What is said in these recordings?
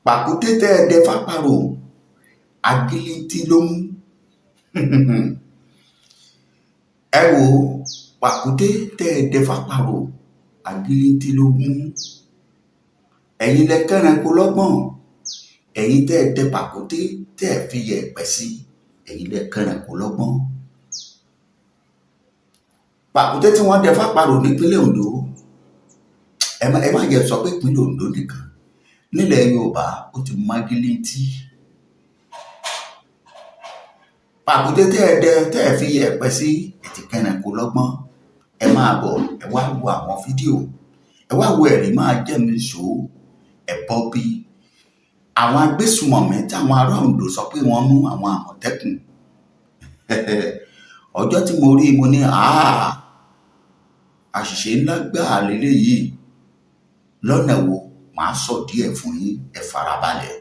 pàkúté tẹ́ ẹ dẹ fáparò agilintí ló mú. Ẹ wò pàkúté tẹ́ ẹ dẹ fáparò agilintí ló mú. Ẹ̀yin lẹ kẹ́ranko lọ́gbọ̀n, ẹ̀yin tẹ́ ẹ dẹ pàkúté tẹ́ ẹ fi yẹ̀pẹ̀ sí, ẹ̀yin lẹ kẹ́ranko lọ́gbọ̀n. Pàkúté tí wọ́n dẹ fáparò nípínlẹ̀ Ondo, ẹ má jẹ́ sọ pé ìpínlẹ̀ Ondo nìkan, nílẹ̀ Yorùbá ó ti mágilintí. Pàkúté tẹ́ ẹ dẹ tẹ́ ẹ fi yẹ̀pẹ̀ sí, ẹ ti kẹ́ranko lọ́gbọ̀n. Ẹ máa bọ̀, ẹ wá wo àwọn fídíò, ẹ wá wo ẹ̀rí máa jẹ́ mi ṣó ẹ bọ́ bí àwọn agbésùmọ̀mí táwọn ará Ondo sọ pé wọ́n mú àwọn Àmọ̀tẹ́kùn. Ọjọ́ tí mo rí mo ní àṣìṣe ńlá gbáà lélẹ́yìí. Lọ́nà wo? Màá sọ díẹ̀ fún yín, ẹ farabalẹ̀.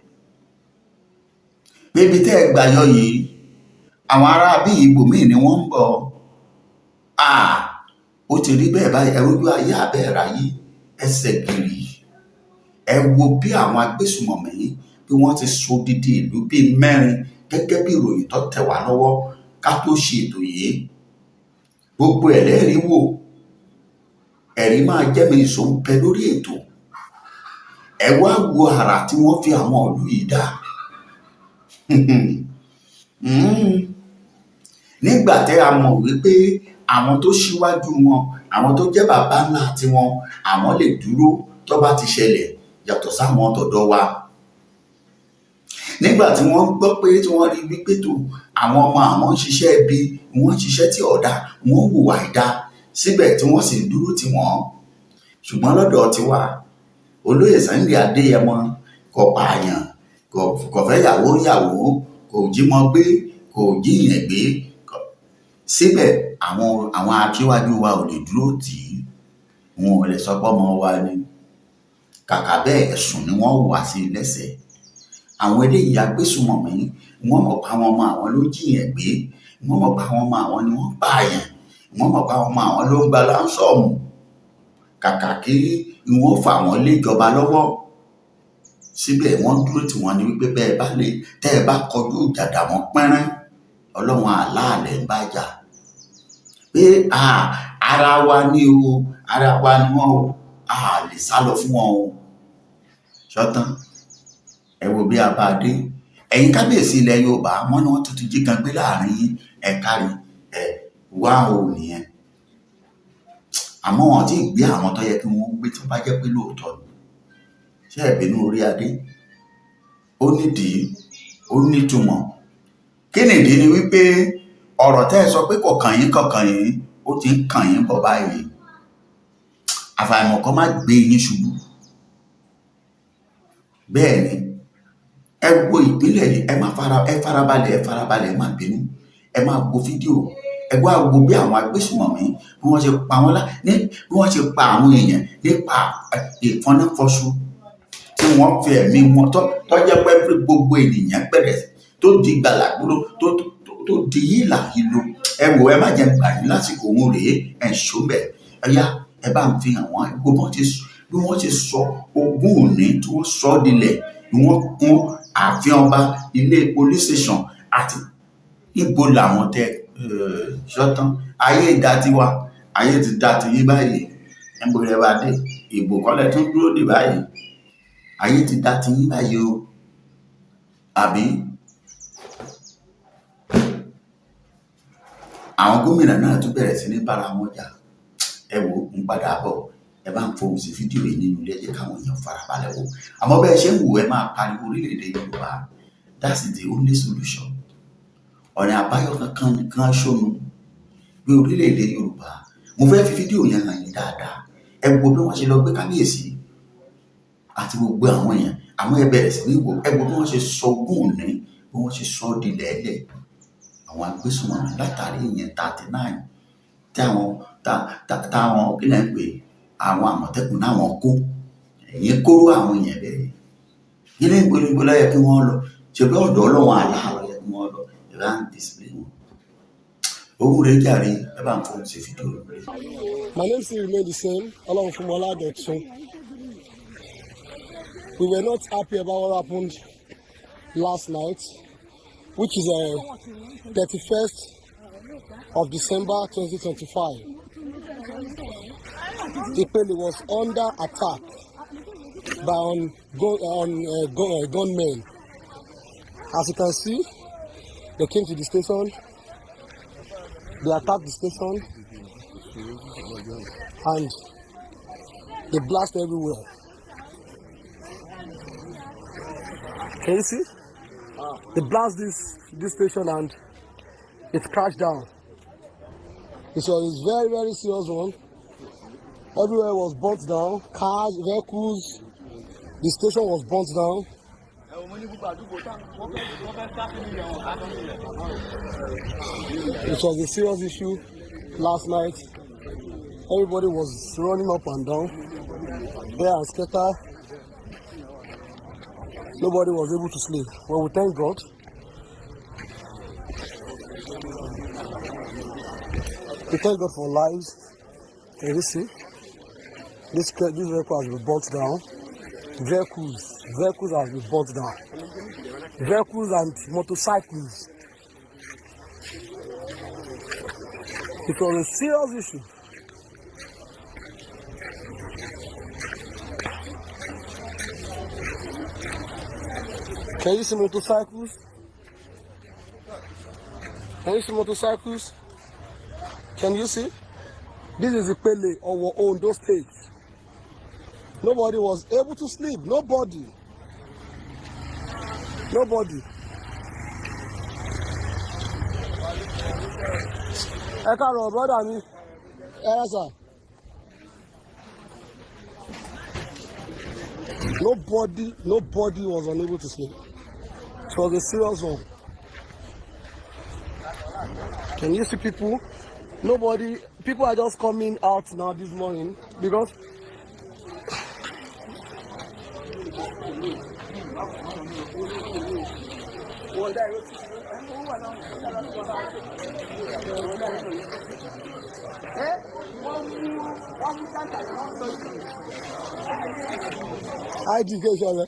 Bébí tẹ́ ẹ gbà yọ yìí, àwọn ará bí ibòmíì ni wọ́n ń bọ̀. Ó ti rí bẹ́ẹ̀ báyìí, ẹ rójú ayé àbẹ́ẹ̀rẹ̀ ayé ẹsẹ̀ gírì. Ẹ wo bí àwọn agbésùmọ̀mí bí wọ́n ti sọ dídí ìlú bíi 4 gẹ́gẹ́ bí ìròyìn tó tẹ̀ wá lọ́wọ́ ká tó ṣe ètò yìí. Gbogbo ẹlẹ́rìí wò, ẹ̀rí máa jẹ́ mi ìṣó ń bẹ lórí ètò. Ẹ wá wo àrà tí wọ́n fi àwọn ìlú yìí dá. Nígbà tẹ́ a mọ̀ wípé àwọn tó ṣíwájú wọn, àwọn tó jẹ́ bàbá ńlá tiwọn, àwọn lè dúró tó bá ti ṣẹlẹ̀ yàtọ̀ sáwọn tọ̀dọ̀ wa. Nígbà tí wọ́n gbọ́ pé tí wọ́n rí wípé tó àwọn ọmọ àwọn ń ṣiṣẹ́ ibi, wọ́n ń ṣiṣẹ́ tí ọ̀dà, wọ́n ń hùwà ìdá, síbẹ̀ tí wọ́n sì ń dúró tì wọ́n. Ṣùgbọ́n lọ́dọ̀ tiwa, olóyè Sunday Adéyẹmọ kò pààyàn, kò fẹ́ yàwó kò jímọ gbé, kò jíyàn gbé. Síbẹ̀ àwọn aṣíwájú wa ò lè dúró tì í, wọn ò lè sọ pé ọmọ wa ni. Kàkà bẹ́ẹ̀ ẹ̀sùn ni wọ́n wà sí lẹ́sẹ̀. Àwọn eléyìí agbésùmọ̀mí, wọ́n mọ̀ pé àwọn ọmọ àwọn ló jíyàn gbé, wọ́n mọ̀ pé àwọn ọmọ àwọn ni wọ́n pààyàn, wọ́n mọ̀ pé àwọn ọmọ àwọn ló ń gba láńsọ̀mù. Kàkà kí wọ́n fà wọ́n lé ìjọba lọ́wọ́, síbẹ̀ wọ́n dúró tí wọ́n ní wípé tẹ́ ẹ bá kọjú ìjà dà wọ́n pẹ́rẹ́, Ọlọ́run àláàlẹ̀ ń bá jà. Pé ara wa ni o, ara wa ni wọ́n o, lè sá lọ fún wọn o. Ṣọ́tán, ẹ wo bí a bá dé. Ẹ̀yin kábíyèsí ilẹ̀ Yorùbá, wọ́n ní wọ́n tuntun jí kan gbé láàrin ẹ̀ka wá o nìyẹn. Àmọ́ wọn ti gbé àwọn tó yẹ kí wọ́n gbé tó bá jẹ́ pé lóòótọ́ ni. Ṣé ẹ̀bínú orí adé? Ó nídìí, ó nítumọ̀. Kí nìdí ni wípé ọ̀rọ̀ tẹ́ ẹ sọ pé kò kàn yín, ó ti ń kàn yín bọ̀ báyìí. Àfàìmọ̀ kan má gbé yín ṣubú. Bẹ́ẹ̀ ni, ẹ wo ìpínlẹ̀ yìí, ẹ farabalẹ̀, ẹ má bínú. Ẹ máa wo fídíò, ẹ wá wo bí àwọn agbésùmọ̀mí bí wọ́n ṣe pa wọ́n bí wọ́n ṣe pa àwọn èèyàn nípa ìfọ́náfọ́sù tí wọ́n fi ẹ̀mí wọn tó jẹ́ pé gbogbo ènìyàn bẹ̀rẹ̀ tó di gbàlàgbúrò tó di yílà ìlú. Ẹ wò, ẹ má jẹ́ gbà yín lásìkò òun rèé, ẹ̀ ṣó bẹ̀. Ẹ bá ń fi hàn wọ́n bí wọ́n ṣe sọ ogún òní tí wọ́n sọ dilẹ̀, bí wọ́n kún ààfin ọba, ilé police station àti ibo làwọn tẹ ṣọ́tán. Ayé ìdá tiwa, ayé ti dá ti yí báyìí. Níbo lẹ bá dé? Ìbò kọ́lẹ̀ tún dúró dè báyìí. Ayé ti dá ti yí báyìí o. Àbí? Àwọn gómìnà náà tún bẹ̀rẹ̀ sí ní bára wọn jà. Ẹ wo, ń padà bọ̀. Ẹ bá ń fohùn sí fídíò yìí nínú ilé, jẹ́ káwọn èèyàn farabalẹ̀ wò. Àmọ́ bẹ́ẹ̀ ṣe ń wò, ẹ máa pariwo orílẹ̀-èdè Yorùbá. That's the only solution. Ọ̀nà àbáyọ kankan ṣónú bí orílẹ̀-èdè Yorùbá. Mo fẹ́ fi fídíò yẹn hàn yín dáadáa. Ẹ wo bí wọ́n ṣe lọ gbé kábíyèsí àti gbogbo àwọn èèyàn. Àwọn ẹ bẹ̀rẹ̀ sí ní wò. Ẹ wo bí wọ́n ṣe sọ ogún òní, bí wọ́n ṣe sọ di lẹ́lẹ̀. Àwọn agbésùnmọ̀mí látàrí ìyẹn 39 táwọn kílẹ̀ ń pè àwọn Àmọ̀tẹ́kùn náà wọ́n kó. Ẹ̀yìn kóró àwọn èèyàn bẹ̀rẹ̀. Ilé ìgbòlógbò ló yẹ kí wọ́n lọ. Ṣé bí ọ̀dọ̀ Ọlọ́run aláàrọ̀ yẹ kí wọ́n lọ? Display wọn. Owó rẹ̀ jàre, ẹ bá ń fọ́n ṣe fídíò rẹ̀. My name still remain the same. Ọlọ́run fún Mọ́lá Dọ̀tun. We were not happy about what happened last night, which is 31st of December 2025. Ipele was under attack by gunmen. As you can see, they came to the station, they attacked the station, and they blast everywhere. Can you see? They blast this station and it crashed down. It was a very, very serious one. Everywhere was burnt down. Cars, vehicles. The station was burnt down. It was a serious issue last night. Everybody was running up and down. There and scatter. Nobody was able to sleep. Well, we thank God. We thank God for lives. Can you see? This vehicle has been burnt down. Vehicles have been burnt down. Vehicles and motorcycles. It was a serious issue. Can you see motorcycles? Can you see motorcycles? Can you see? This is the Pele of our Ondo State. Nobody was able to sleep. Nobody. Brother me. Yes, sir. Nobody was unable to sleep. It was a serious one. Can you see people? People are just coming out now this morning because education.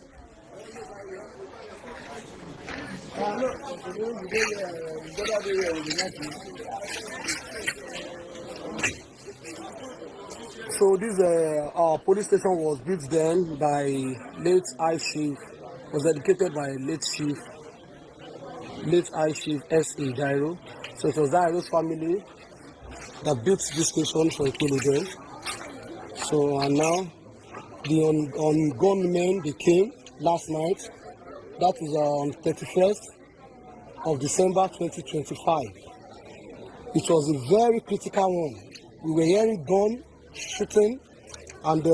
So this our police station was built then by late High Chief, was dedicated by late High Chief S.A. Dairo. So it was Dairo's family that built this station for Ipele then. So and now the gunmen they came last night. That is on 31st of December 2025. It was a very critical one. We were hearing gun shooting and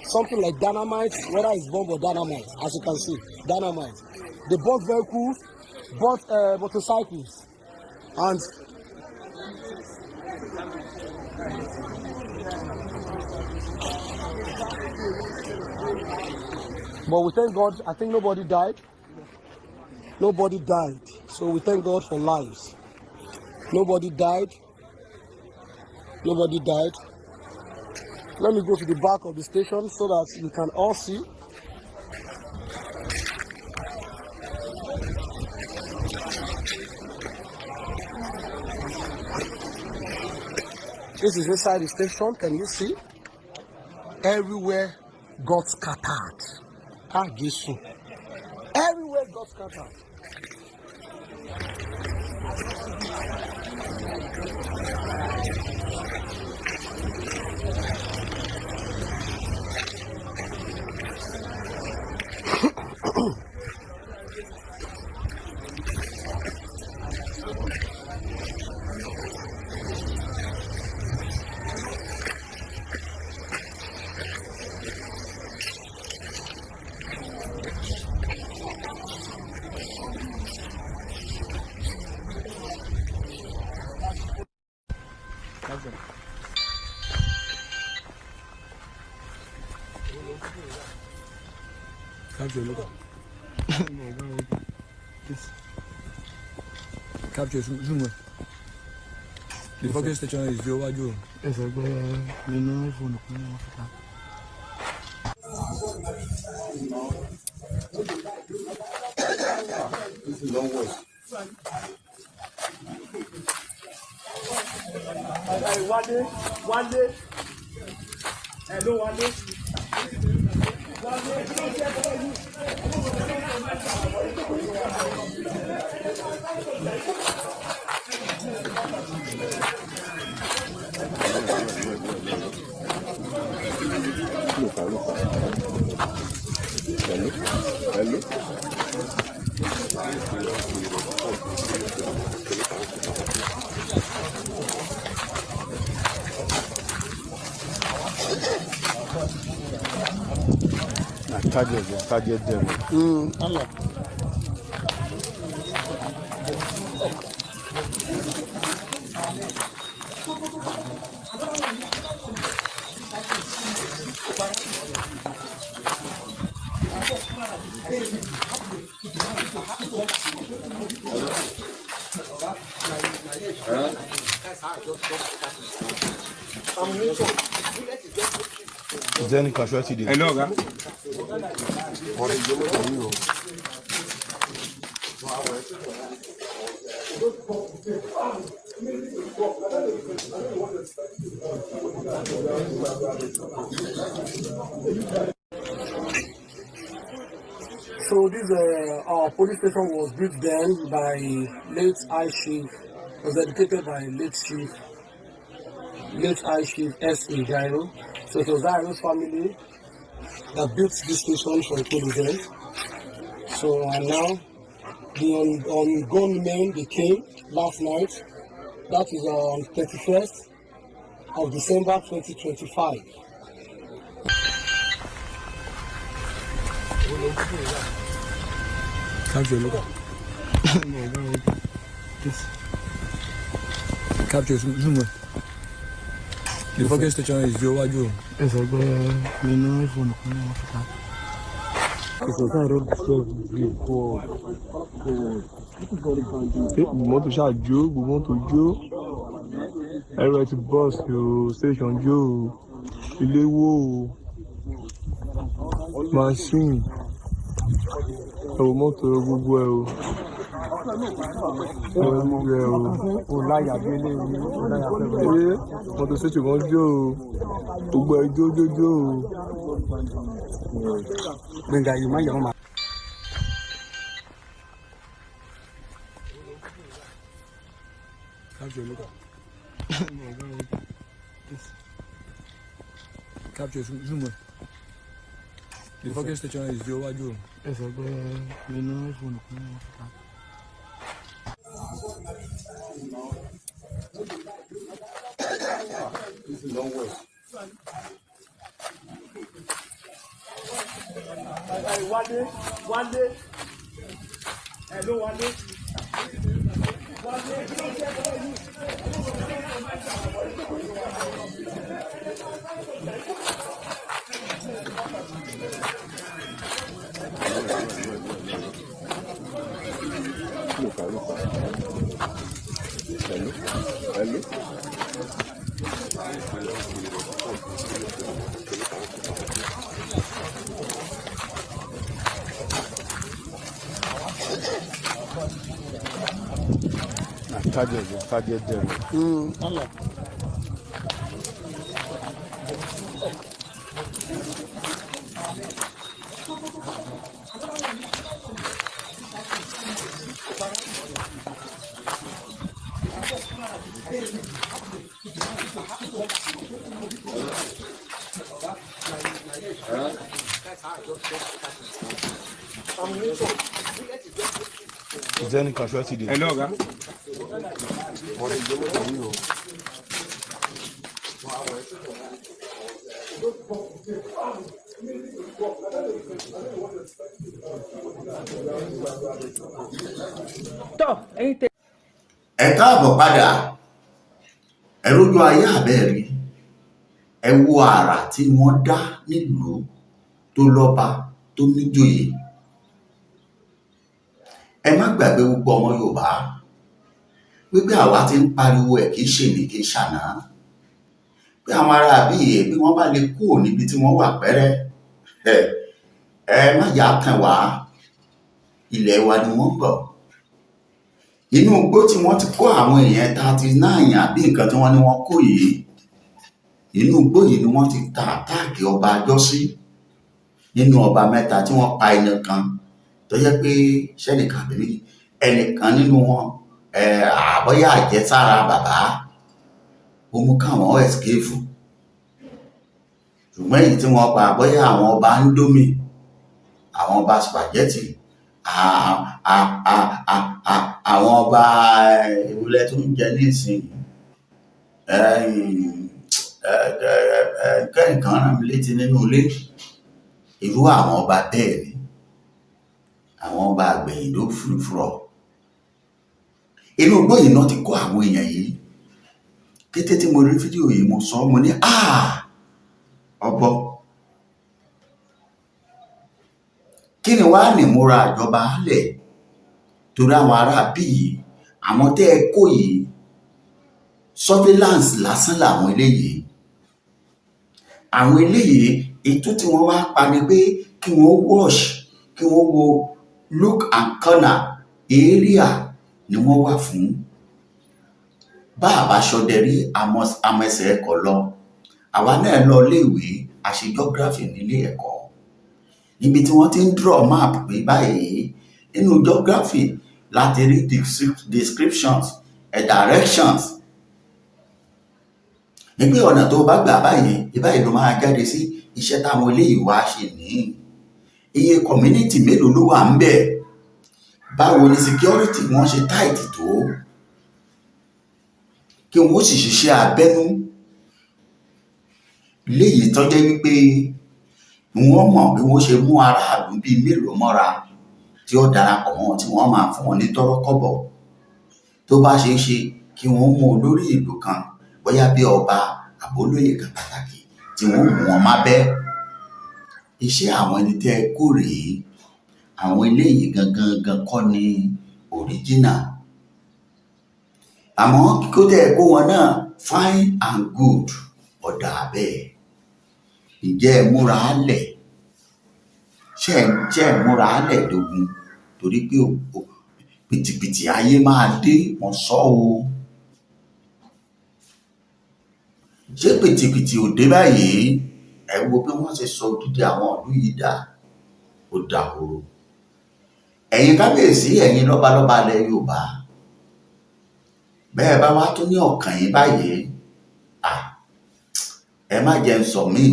something like dynamite, whether it's bomb or dynamite, as you can see, dynamite. They bought vehicles, bought motorcycles, and but we thank God. I think nobody died. So we thank God for lives. Nobody died. Let me go to the back of the station so that you can all see. This is inside the station. Can you see? Everywhere got scattered. Everywhere got scattered. Capture zoom. The focus station is the overview. Yes, I go. This is long worse. One day. Hello, one day. Hello. Target them. Allah. Is there any casualty there? Hello, guy. So this our police station was built then by late High Chief, was dedicated by late High Chief S.A. Jairo. So it was Jairo's family that built this station for Ekulu then. So and now the on men they came last night. That is on 31st of December 2025. Capture, look. Capture, zoom. The focus station is your waju. Yes, I go. Me no iPhone. Mọ́tò ṣáà jó, gbogbo mọ́tò jó. Ẹ̀rọ ẹ̀ ti bọ́ọ̀sì o, station jó o, ilé wó o, machine, ẹ̀rọ mọ́tò gbogbo ẹ̀ o. Ẹ̀rọ gbogbo ẹ̀ o. Mọ́tò station kan jó o, gbogbo ẹ̀ jó o. Gbẹ̀ngà yìí má yẹ wọ́n máa. Capture, look. Capture, zoom. The focus station is your waju. Yes, I go. Me no iPhone. This is long worse. One day. Hello, one day. Hello. Target them. Allah. Is there any casualty there? Hello, guy. Ẹ káàbọ̀ padà, ẹ rójú ayé àbẹ́ẹ̀rí, ẹ wo àrà tí wọ́n dá nílùú tó lọ́ba tó níjòyè. Ẹ má gbàgbé gbogbo ọmọ Yorùbá wípé àwa ti ń pariwo ẹ̀ kìí ṣe ní kìí ṣàná, pé àwọn ará àbíyè bí wọ́n bá lè kúrò níbi tí wọ́n wà pẹ́rẹ́ ẹ má yà kàn wá, ilẹ̀ wa ni wọ́n ń bọ̀. Inú igbó tí wọ́n ti kó àwọn èèyàn 39 àbí nǹkan tí wọ́n ní wọ́n kó yìí, inú igbó yìí ni wọ́n ti ta àtáàkì ọba àjọsí nínú ọba mẹ́ta tí wọ́n pa ẹnìkan tó jẹ́ pé sẹ́nìkan àbí ẹnìkan nínú wọn àbọ́yá àjẹsára bàbá ó mú káwọn escape. Ṣùgbọ́n èyí tí wọ́n pa àbọ́yá àwọn ọba Indomie, àwọn ọba spaghetti, àwọn ọba ìwúlẹ̀ tó ń jẹ ní ìsìn kẹ́nìkan rán mi létí nínú ilé, irú àwọn ọba bẹ́ẹ̀ ni àwọn ọba àgbẹ̀yìndó fúrufúrọ̀. Inú igbó yìí náà ti kó àwọn èèyàn yìí. Kété tí mo rí fídíò yìí mo sọ, mo ní ọbọ kí ni wàá nìmúra ìjọba lẹ̀, torí àwọn ará bíi àwọn tẹ́ ẹ kó yìí surveillance lásán làwọn eléyìí. Àwọn eléyìí ètò tí wọ́n wá pa ni pé kí wọ́n watch, kí wọ́n wo look and corner area ni wọ́n wà fún. Bá a bá ṣọdẹ rí amẹsẹ̀ ẹ̀kọ́ lọ. Àwa náà lọ iléèwé àṣe geography nílé ẹ̀kọ́, níbi tí wọ́n ti ń draw map pé báyìí nínú geography láti rí descriptions directions nígbà ọ̀nà tó bá gbà báyìí ìbáyìí ló máa jáde sí iṣẹ́ táwọn eléyìí wá ṣe ní. Iye community mélòó ló wà ń bẹ̀, báwo ni security wọn ṣe tight tó, kí wọ́n sì ṣiṣẹ́ abẹ́nú léyìí tó jẹ́ wípé wọ́n mọ̀ bí wọ́n ṣe mú aráàlú bíi mélòó mọ́ra tí ó darapọ̀ mọ́ tí wọ́n máa fún wọn ní tọ́rọ́kọ́bọ̀. Tó bá ṣe é ṣe kí wọ́n mú olórí ìlú kan bóyá bí ọba àbólóyè kan pàtàkì tí wọ́n mú wọn má bẹ́. Iṣẹ́ àwọn ẹni tẹ́ ẹ kó rèé. Àwọn eléyìí gangan kọ́ ni original. Àmọ́ kíkó tẹ́ ẹ kó wọn náà fine and good ọ̀dà bẹ́ẹ̀. Ǹjẹ́ ẹ múra lẹ̀? Ṣé ẹ múra lẹ̀ dógún? Torí pé pìtìpìtì ayé máa dé, wọ́n sọ o. Ṣé pìtìpìtì ò dé báyìí? Ẹ wo bí wọ́n ṣe sọ odidi àwọn ìlú yìí dà, ó dahoro. Ẹ̀yin kábíyèsí, ẹ̀yin lọ́balọ́ba ilẹ̀ Yorùbá, bẹ́ẹ̀ bá wá tún ní ọkàn yín báyìí, ẹ má jẹ́ ń sọ míì.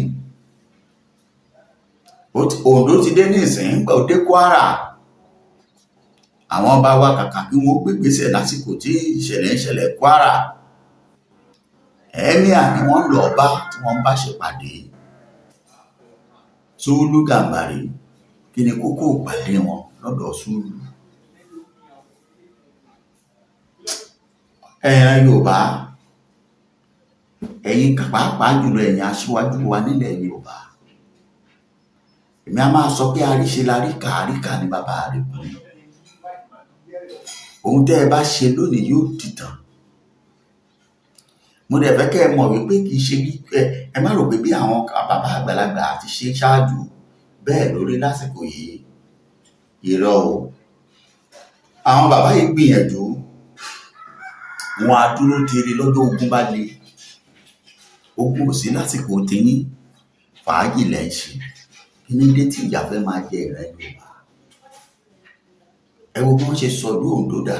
Oǹdó ti dé ní ìsìn gbà ó dé Kwara. Àwọn ọba wa kàkà kí wọ́n gbégbèsè lásìkò tí ìṣẹ̀lẹ̀ ń ṣẹlẹ̀ Kwara. Ẹ̀míà ni wọ́n lọ bá tí wọ́n bá ṣèpàdé. Sùúlù Gàmbàrí, kí ni kókó ìpàdé wọn lọ́dọ̀ Sùúlù? Ẹ̀yin Yorùbá, ẹ̀yin pàápàá jùlọ ẹ̀yin aṣíwájú wa nílẹ̀ Yorùbá, èmi a máa sọ pé àríṣe láríkà, àríkà ni bàbá rẹ̀ kú. Ohun tẹ́ ẹ bá ṣe lónìí yóò dìtàn. Mo dẹ̀ fẹ́ kẹ́ ẹ mọ̀ wípé kì í ṣe ẹ má rò pé bí àwọn bàbá àgbàlagbà ti ṣe ṣáájú bẹ́ẹ̀ lórí lásìkò yìí. Irọ́ o. Àwọn bàbá yìí gbìyànjú, wọn á dúró tiri lọ́jọ́ ogun bá le. Ogun ò sí lásìkò tiyín, fàájì lẹ̀ ń ṣe. Kí ni dé tí ìyà fẹ́ máa jẹ ìran Yorùbá? Ẹ wo bí wọ́n ṣe sọ ìlú Oǹdó dà.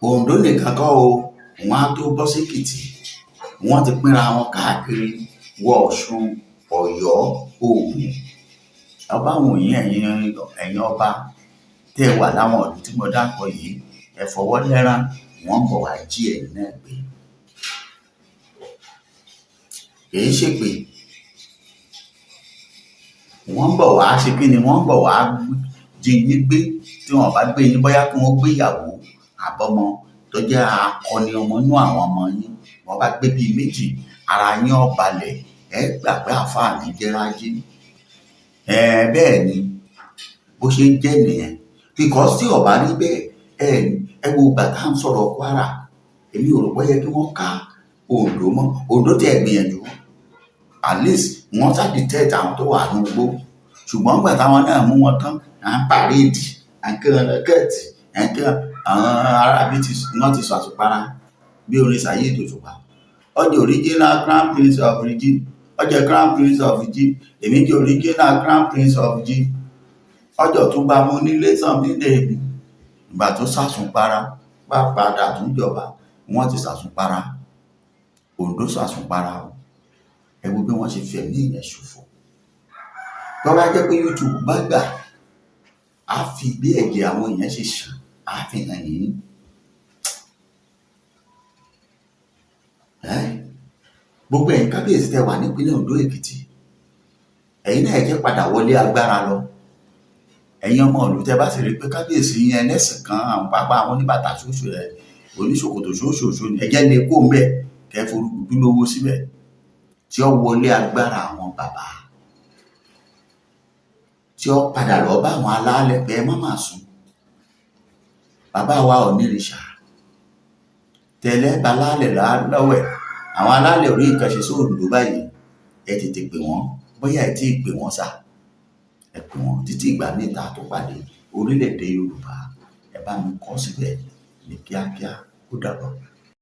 Oǹdó nìkan kọ́ o, wọ́n á tó bọ́ sí Èkìtì, wọ́n ti pínra wọn káàkiri wọ Ọ̀ṣun, Ọ̀yọ́, Ògùn. Ọba wọ̀nyí ẹ̀yin ọba tẹ́ ẹ wà láwọn ìlú tí mo dákọ̀ yìí, ẹ fọwọ́ lẹ́rán, wọ́n ń bọ̀ wá jí ẹ̀yin náà gbé. Kìí ṣe pé wọ́n ń bọ̀ wá ṣe kí ni, wọ́n ń bọ̀ wá jí yín gbé. Tí wọ́n bá gbé yín, bóyá kí wọ́n gbé ìyàwó àbọ́mọ tó jẹ́ akọni ọmọ inú àwọn ọmọ yín, wọ́n bá gbé bíi méjì, ara yín ó balẹ̀, ẹ gbà pé àfáà ní jẹ́rájí. Bẹ́ẹ̀ ni bó ṣe ń jẹ́ nìyẹn. Because tí ó bá rí bẹ́ẹ̀, ẹ wo ìgbà tá à ń sọ̀rọ̀ Kwara, èmi ò rò pé yẹ kí wọ́n ká Oǹdó mọ́. Oǹdó tẹ́ ẹ gbìyànjú, at least wọ́n sá detect àwọn tó wà ní igbó ṣùgbọ́n nígbà táwọn náà mú wọn tán à ń pàréèdì à ń kíran lọ́kẹ́ẹ̀tì à ń kíran àwọn arábí wọ́n ti sọ àtùpara bí orin Saheed Òṣùpá ọjọ́ original crown prince of Fuji ọjọ́ crown prince of Fuji èmi jẹ́ original crown prince of Fuji ọjọ́ tó bá mú nílé sàn nílé mi ìgbà tó sàsùnpara bá padà tún jọba wọ́n ti sàsùnpara Oǹdó sàsùnpara o ẹ wo bí wọ́n ṣe fẹ̀mí ìyẹn ṣòfò tó bá jẹ́ pé YouTube bá gbà á fi bí ẹ̀jẹ̀ àwọn èèyàn ṣe ṣàn á fi hàn yín gbogbo ẹ̀yin kábíyèsí tẹ́ wà nípínlẹ̀ Oǹdó Èkìtì ẹ̀yin náà jẹ́ padà wọlé agbára lọ ẹ̀yin ọmọ ìlú tẹ́ bá sì rí pé kábíyèsí yẹn lẹ́sìn kan àwọn pápá àwọn oníbàtà ṣoṣo rẹ̀ oníṣòkòtò ṣoṣooṣo ẹ̀jẹ̀ lè kó ń bẹ̀ kẹ́ forúkú lówó síbẹ̀ tí ó wọlé agbára àwọn bàbá tí ó padà lọ bá àwọn alálẹ̀ pé ẹ má máa sùn bàbá wa Ọ̀nìrìṣà tẹ́lẹ̀ bá lálẹ̀ lọ́wọ́ ẹ̀ àwọn alálẹ̀ orí nǹkan ṣe sóòrùn báyìí ẹ tètè pè wọ́n bóyá ẹ tí ì pè wọ́n sá ẹ pè wọ́n títí ìgbà mẹ́ta tó pàdé orílẹ̀-èdè Yorùbá ẹ bá mi kọ síbẹ̀ ní kíákíá ó dàbọ̀.